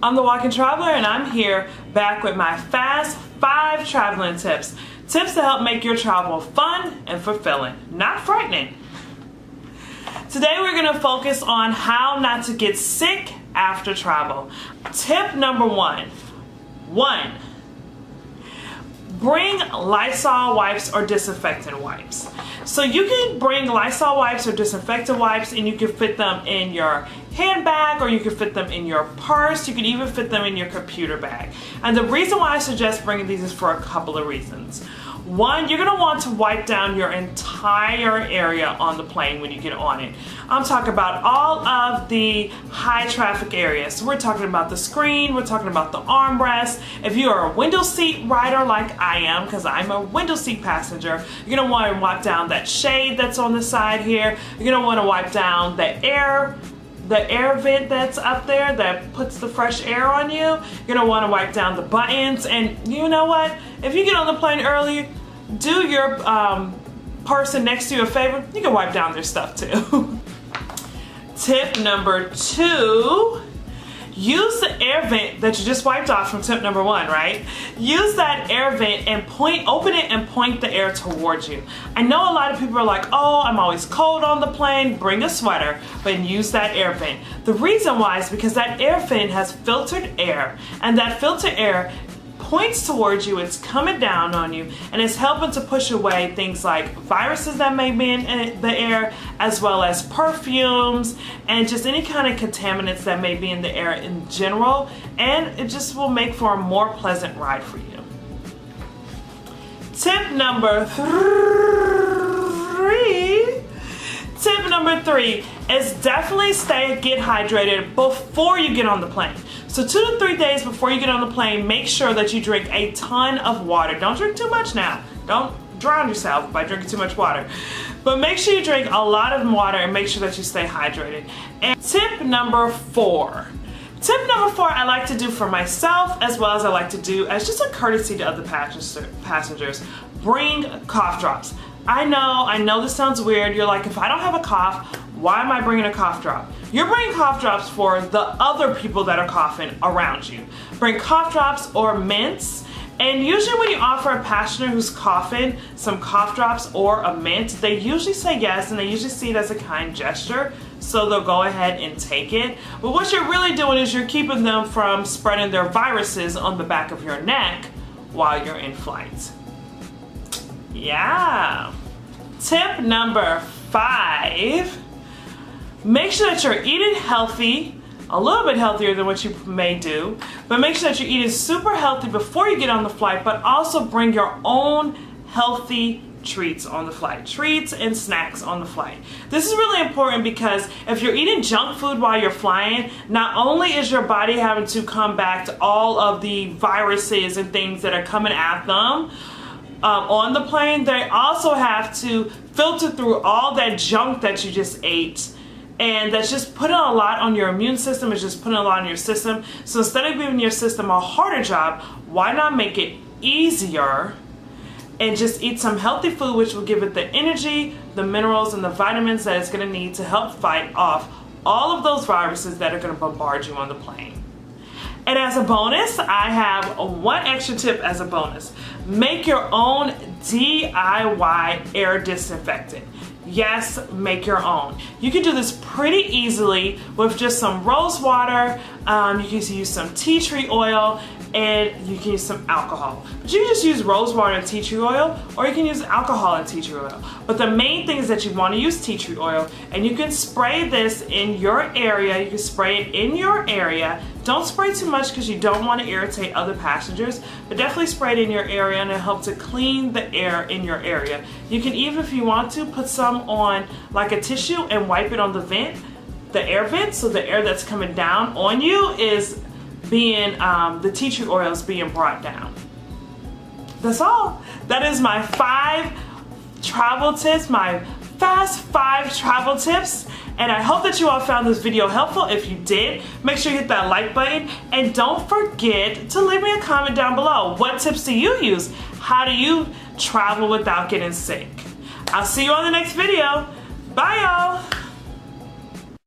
I'm the Walking Traveler, and I'm here back with my Fast 5 traveling tips. Tips to help make your travel fun and fulfilling, not frightening. Today we're going to focus on how not to get sick after travel. Tip number one. Bring Lysol wipes or disinfectant wipes. So you can bring Lysol wipes or disinfectant wipes, and you can fit them in your handbag, or you can fit them in your purse. You can even fit them in your computer bag. And the reason why I suggest bringing these is for a couple of reasons. One, you're gonna want to wipe down your entire area on the plane when you get on it. I'm talking about all of the high traffic areas. So we're talking about the screen, we're talking about the armrest. If you are a window seat rider like I am, because I'm a window seat passenger, you're gonna want to wipe down that shade that's on the side here. You're gonna want to wipe down the air vent that's up there that puts the fresh air on you. You're gonna want to wipe down the buttons. And you know what? If you get on the plane early, do your person next to you a favor. You can wipe down their stuff too. Tip number two. Use the air vent that you just wiped off from tip number one, right? Use that air vent and open it and point the air towards you. I know a lot of people are like, oh, I'm always cold on the plane. Bring a sweater, but use that air vent. The reason why is because that air vent has filtered air, and that filtered air points towards you, it's coming down on you, and it's helping to push away things like viruses that may be in the air, as well as perfumes and just any kind of contaminants that may be in the air in general, and it just will make for a more pleasant ride for you. Tip number three is definitely get hydrated before you get on the plane. So 2 to 3 days before you get on the plane, make sure that you drink a ton of water. Don't drink too much now. Don't drown yourself by drinking too much water. But make sure you drink a lot of water and make sure that you stay hydrated. And tip number four. Tip number four I like to do for myself, as well as I like to do as just a courtesy to other passengers. Bring cough drops. I know this sounds weird. You're like, if I don't have a cough, why am I bringing a cough drop? You're bringing cough drops for the other people that are coughing around you. Bring cough drops or mints. And usually when you offer a passenger who's coughing some cough drops or a mint, they usually say yes, and they usually see it as a kind gesture, so they'll go ahead and take it. But what you're really doing is you're keeping them from spreading their viruses on the back of your neck while you're in flight. Yeah. Tip number 5. Make sure that you're eating healthy, a little bit healthier than what you may do, but make sure that you're eating super healthy before you get on the flight, but also bring your own healthy treats on the flight. Treats and snacks on the flight. This is really important because if you're eating junk food while you're flying, not only is your body having to combat all of the viruses and things that are coming at them on the plane, they also have to filter through all that junk that you just ate. And that's just putting a lot on your immune system. It's just putting a lot on your system. So instead of giving your system a harder job, why not make it easier and just eat some healthy food, which will give it the energy, the minerals, and the vitamins that it's going to need to help fight off all of those viruses that are going to bombard you on the plane. And as a bonus, I have one extra tip as a bonus. Make your own DIY air disinfectant. Yes, make your own. You can do this pretty easily with just some rose water. You can use some tea tree oil, and you can use some alcohol. But you can just use rose water and tea tree oil, or you can use alcohol and tea tree oil. But the main thing is that you want to use tea tree oil, and you can spray this in your area. You can spray it in your area. Don't spray too much because you don't want to irritate other passengers, but definitely spray it in your area, and it'll help to clean the air in your area. You can even, if you want to, put some on like a tissue and wipe it on the vent, the air vent, so the air that's coming down on you is being, the tea tree oil is being brought down. That's all. That is my 5 travel tips, my Fast 5 travel tips. And I hope that you all found this video helpful. If you did, make sure you hit that like button, and don't forget to leave me a comment down below. What tips do you use? How do you travel without getting sick? I'll see you on the next video. Bye, y'all.